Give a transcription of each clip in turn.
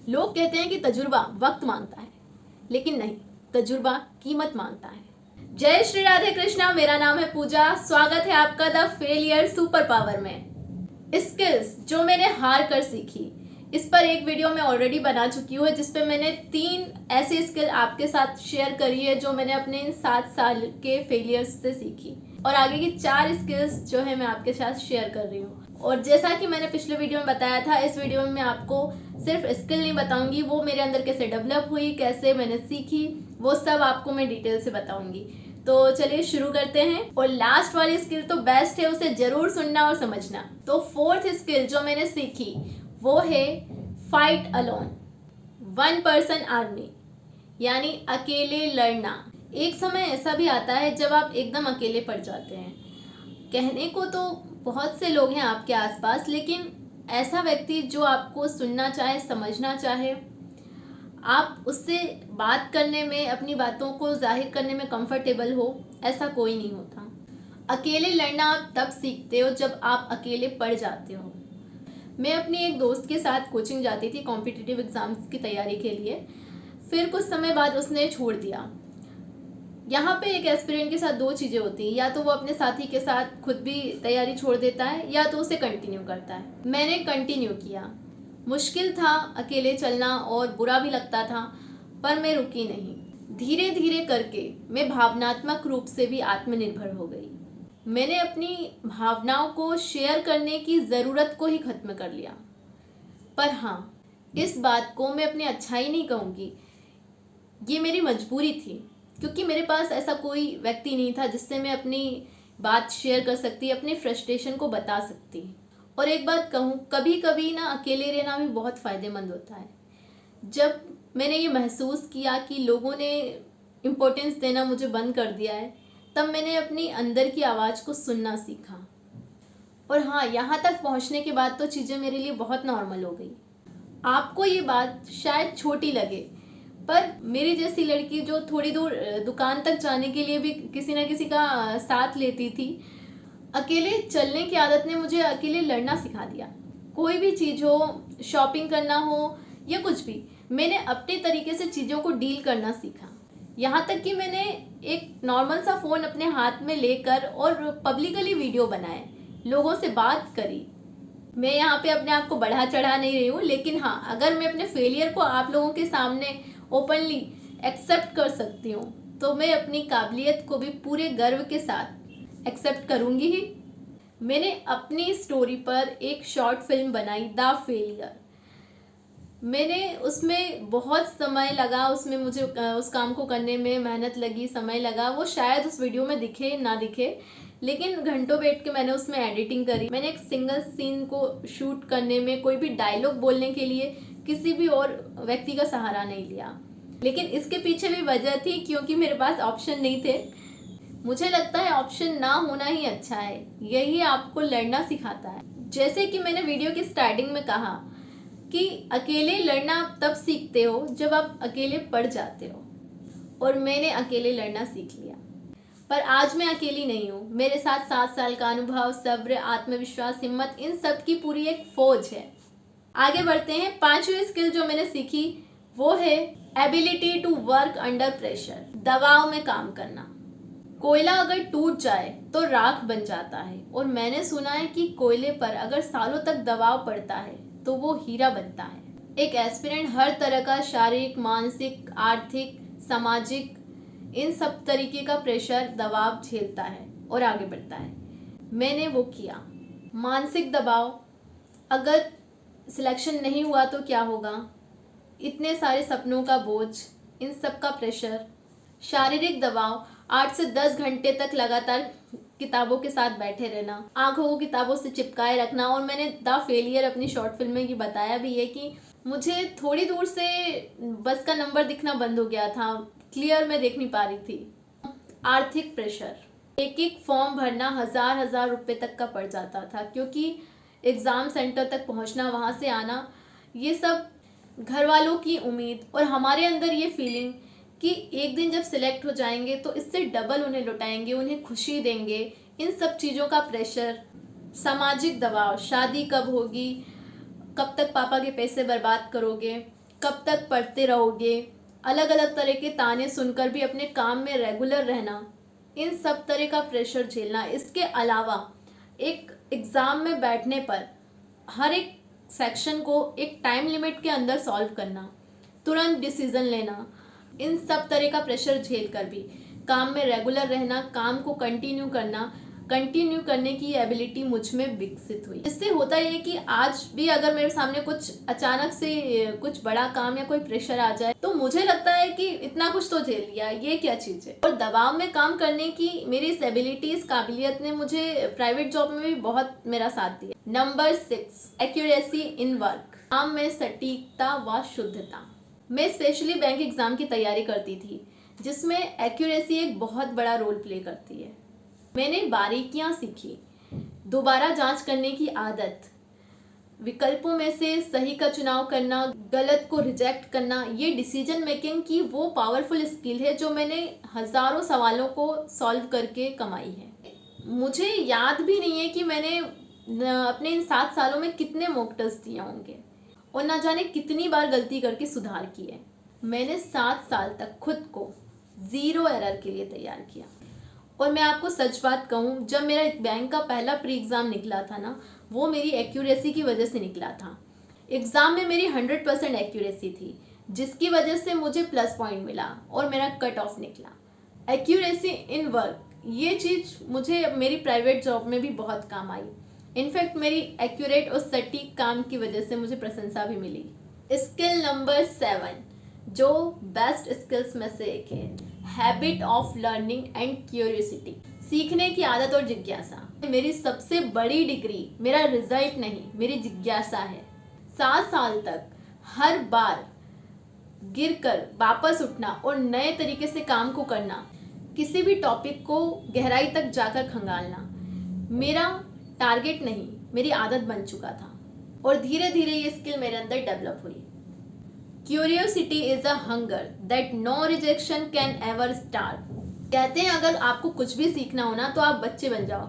लोग कहते हैं कि तजुर्बा वक्त मांगता है, लेकिन नहीं, तजुर्बा कीमत मांगता है। जय श्री राधे कृष्णा। मेरा नाम है पूजा। स्वागत है आपका द फेलियर सुपर पावर में। स्किल्स जो मैंने हार कर सीखी, इस पर एक वीडियो मैं ऑलरेडी बना चुकी हूँ, जिसपे मैंने 3 ऐसी स्किल आपके साथ शेयर करी है जो मैंने अपने इन 7 साल के फेलियर्स से सीखी, और आगे की 4 स्किल्स जो है मैं आपके साथ शेयर कर रही हूँ। और जैसा कि मैंने पिछले वीडियो में बताया था, इस वीडियो में मैं आपको सिर्फ स्किल नहीं बताऊंगी, वो मेरे अंदर कैसे डेवलप हुई, कैसे मैंने सीखी, वो सब आपको मैं डिटेल से बताऊंगी। तो चलिए शुरू करते हैं। और लास्ट वाली स्किल तो बेस्ट है, उसे जरूर सुनना और समझना। तो 4th स्किल जो मैंने सीखी वो है फाइट अलोन, 1 पर्सन आर्मी, यानी अकेले लड़ना। एक समय ऐसा भी आता है जब आप एकदम अकेले पड़ जाते हैं। कहने को तो बहुत से लोग हैं आपके आसपास, लेकिन ऐसा व्यक्ति जो आपको सुनना चाहे, समझना चाहे, आप उससे बात करने में, अपनी बातों को जाहिर करने में कंफर्टेबल हो, ऐसा कोई नहीं होता। अकेले लड़ना आप तब सीखते हो जब आप अकेले पड़ जाते हो। मैं अपनी एक दोस्त के साथ कोचिंग जाती थी कॉम्पिटिटिव एग्जाम्स की तैयारी के लिए। फिर कुछ समय बाद उसने छोड़ दिया। यहाँ पे एक एस्पिरेंट के साथ 2 चीज़ें होती हैं, या तो वो अपने साथी के साथ खुद भी तैयारी छोड़ देता है, या तो उसे कंटिन्यू करता है। मैंने कंटिन्यू किया। मुश्किल था अकेले चलना और बुरा भी लगता था, पर मैं रुकी नहीं। धीरे धीरे करके मैं भावनात्मक रूप से भी आत्मनिर्भर हो गई। मैंने अपनी भावनाओं को शेयर करने की ज़रूरत को ही ख़त्म कर लिया। पर हाँ, इस बात को मैं अपनी अच्छाई नहीं कहूँगी, ये मेरी मजबूरी थी, क्योंकि मेरे पास ऐसा कोई व्यक्ति नहीं था जिससे मैं अपनी बात शेयर कर सकती, अपने फ्रस्ट्रेशन को बता सकती। और एक बात कहूँ, कभी कभी ना अकेले रहना भी बहुत फ़ायदेमंद होता है। जब मैंने ये महसूस किया कि लोगों ने इम्पोर्टेंस देना मुझे बंद कर दिया है, तब मैंने अपनी अंदर की आवाज़ को सुनना सीखा। और हाँ, यहाँ तक पहुँचने के बाद तो चीज़ें मेरे लिए बहुत नॉर्मल हो गई। आपको ये बात शायद छोटी लगे, पर मेरी जैसी लड़की जो थोड़ी दूर दुकान तक जाने के लिए भी किसी ना किसी का साथ लेती थी, अकेले चलने की आदत ने मुझे अकेले लड़ना सिखा दिया। कोई भी चीज़ हो, शॉपिंग करना हो या कुछ भी, मैंने अपने तरीके से चीज़ों को डील करना सीखा। यहाँ तक कि मैंने एक नॉर्मल सा फ़ोन अपने हाथ में लेकर और पब्लिकली वीडियो बनाए, लोगों से बात करी। मैं यहाँ पे अपने आप को बढ़ा चढ़ा नहीं रही हूँ, लेकिन हाँ, अगर मैं अपने फेलियर को आप लोगों के सामने ओपनली एक्सेप्ट कर सकती हूँ, तो मैं अपनी काबिलियत को भी पूरे गर्व के साथ एक्सेप्ट करूँगी ही। मैंने अपनी स्टोरी पर एक शॉर्ट फिल्म बनाई, द फेलियर। मैंने उसमें बहुत समय लगा, उसमें मुझे उस काम को करने में मेहनत लगी, समय लगा। वो शायद उस वीडियो में दिखे ना दिखे, लेकिन घंटों बैठ के मैंने उसमें एडिटिंग करी। मैंने एक सिंगल सीन को शूट करने में कोई भी डायलॉग बोलने के लिए किसी भी और व्यक्ति का सहारा नहीं लिया। लेकिन इसके पीछे भी वजह थी, क्योंकि मेरे पास ऑप्शन नहीं थे। मुझे लगता है ऑप्शन ना होना ही अच्छा है, यही आपको लड़ना सिखाता है। जैसे कि मैंने वीडियो की स्टार्टिंग में कहा कि अकेले लड़ना आप तब सीखते हो जब आप अकेले पड़ जाते हो, और मैंने अकेले लड़ना सीख लिया। पर आज मैं अकेली नहीं हूँ। मेरे साथ 7 साल का अनुभव, सब्र, आत्मविश्वास, हिम्मत, इन सब की पूरी एक फौज है। आगे बढ़ते हैं। 5वीं स्किल जो मैंने सीखी वो है ability to work under pressure, दबाव में काम करना। कोयला अगर टूट जाए तो राख बन जाता है, और मैंने सुना है कि कोयले पर अगर सालों तक दबाव पड़ता है तो वो हीरा बनता है। एक एस्पिरेंट हर तरह का शारीरिक, मानसिक, आर्थिक, सामाजिक, इन सब तरीके का प्रेशर, दबाव झेलता है और आगे बढ़ता है। मैंने वो किया। मानसिक दबाव, अगर सिलेक्शन नहीं हुआ तो क्या होगा, इतने सारे सपनों का बोझ, इन सब का प्रेशर। शारीरिक दबाव, 8 से 10 घंटे तक लगातार किताबों के साथ बैठे रहना, आंखों को किताबों से चिपकाए रखना। और मैंने द फेलियर अपनी शॉर्ट फिल्म में ये बताया भी है कि मुझे थोड़ी दूर से बस का नंबर दिखना बंद हो गया था, क्लियर मैं देख नहीं पा रही थी। आर्थिक प्रेशर, एक एक फॉर्म भरना हजार रुपए तक का पड़ जाता था, क्योंकि एग्ज़ाम सेंटर तक पहुंचना, वहाँ से आना, ये सब घर वालों की उम्मीद और हमारे अंदर ये फीलिंग कि एक दिन जब सिलेक्ट हो जाएंगे तो इससे डबल उन्हें लुटाएंगे, उन्हें खुशी देंगे, इन सब चीज़ों का प्रेशर। सामाजिक दबाव, शादी कब होगी, कब तक पापा के पैसे बर्बाद करोगे, कब तक पढ़ते रहोगे, अलग अलग तरह के ताने सुनकर भी अपने काम में रेगुलर रहना, इन सब तरह का प्रेशर झेलना। इसके अलावा एक एग्ज़ाम में बैठने पर हर एक सेक्शन को एक टाइम लिमिट के अंदर सॉल्व करना, तुरंत डिसीजन लेना, इन सब तरह का प्रेशर झेल कर भी काम में रेगुलर रहना, काम को कंटिन्यू करने की एबिलिटी मुझ में विकसित हुई। इससे होता ये कि आज भी अगर मेरे सामने कुछ अचानक से कुछ बड़ा काम या कोई प्रेशर आ जाए तो मुझे लगता है कि इतना कुछ तो झेल लिया, ये क्या चीज़ है। और दबाव में काम करने की मेरी इस एबिलिटी, इस काबिलियत ने मुझे प्राइवेट जॉब में भी बहुत मेरा साथ दिया। Number 6, accuracy in work. काम में सटीकता व शुद्धता। मैं स्पेशली बैंक एग्जाम की तैयारी करती थी जिसमें एक्यूरेसी एक बहुत बड़ा रोल प्ले करती है। मैंने बारीकियां सीखी, दोबारा जांच करने की आदत, विकल्पों में से सही का चुनाव करना, गलत को रिजेक्ट करना, ये डिसीजन मेकिंग की वो पावरफुल स्किल है जो मैंने हज़ारों सवालों को सॉल्व करके कमाई है। मुझे याद भी नहीं है कि मैंने अपने इन 7 सालों में कितने मॉक टेस्ट दिए होंगे और ना जाने कितनी बार गलती करके सुधार किए। मैंने 7 साल तक खुद को 0 एरर के लिए तैयार किया। और मैं आपको सच बात कहूँ, जब मेरा बैंक का पहला प्री एग्ज़ाम निकला था ना, वो मेरी एक्यूरेसी की वजह से निकला था। एग्ज़ाम में मेरी 100% एक्यूरेसी थी जिसकी वजह से मुझे प्लस पॉइंट मिला और मेरा कट ऑफ निकला। एक्यूरेसी इन वर्क, ये चीज़ मुझे मेरी प्राइवेट जॉब में भी बहुत काम आई। इनफैक्ट मेरी एक्यूरेट और सटीक काम की वजह से मुझे प्रशंसा भी मिली। स्किल नंबर 7 जो बेस्ट स्किल्स में से एक है, habit of learning and curiosity. सीखने की आदत और जिज्ञासा। मेरी सबसे बड़ी डिग्री मेरा रिजल्ट नहीं, मेरी जिज्ञासा है। 7 साल तक हर बार गिरकर वापस उठना और नए तरीके से काम को करना, किसी भी टॉपिक को गहराई तक जाकर खंगालना मेरा टारगेट नहीं, मेरी आदत बन चुका था और धीरे धीरे ये स्किल मेरे अंदर डेवलप हुई। Curiosity is a hunger that no rejection can ever starve। कहते हैं अगर आपको कुछ भी सीखना हो ना तो आप बच्चे बन जाओ।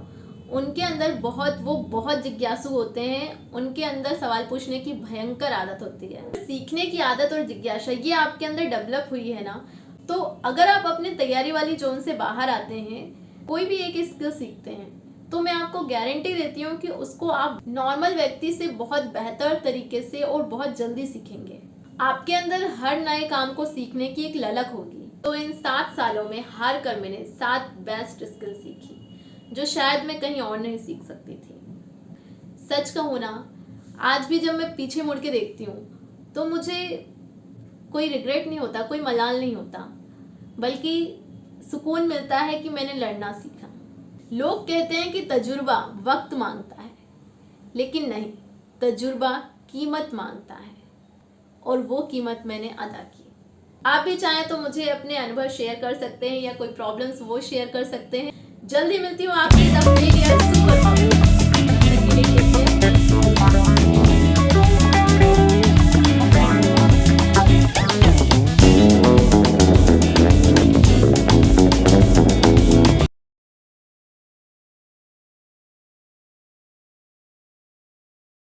उनके अंदर बहुत जिज्ञासु होते हैं, उनके अंदर सवाल पूछने की भयंकर आदत होती है। सीखने की आदत और जिज्ञासा ये आपके अंदर डेवलप हुई है ना, तो अगर आप अपने तैयारी वाली जोन से बाहर आते हैं, कोई भी एक स्किल सीखते हैं, तो मैं आपको गारंटी देती हूँ कि उसको आप नॉर्मल व्यक्ति से बहुत बेहतर तरीके से और बहुत जल्दी सीखेंगे। आपके अंदर हर नए काम को सीखने की एक ललक होगी। तो इन 7 सालों में हार कर मैंने 7 बेस्ट स्किल सीखी जो शायद मैं कहीं और नहीं सीख सकती थी। सच कहूँ ना, आज भी जब मैं पीछे मुड़ के देखती हूँ तो मुझे कोई रिग्रेट नहीं होता, कोई मलाल नहीं होता, बल्कि सुकून मिलता है कि मैंने लड़ना सीखा। लोग कहते हैं कि तजुर्बा वक्त मांगता है, लेकिन नहीं, तजुर्बा कीमत मांगता है और वो कीमत मैंने अदा की। आप भी चाहें तो मुझे अपने अनुभव शेयर कर सकते हैं या कोई प्रॉब्लम्स वो शेयर कर सकते हैं। जल्दी मिलती हूँ आपकी द फेलियर सुपर पावर।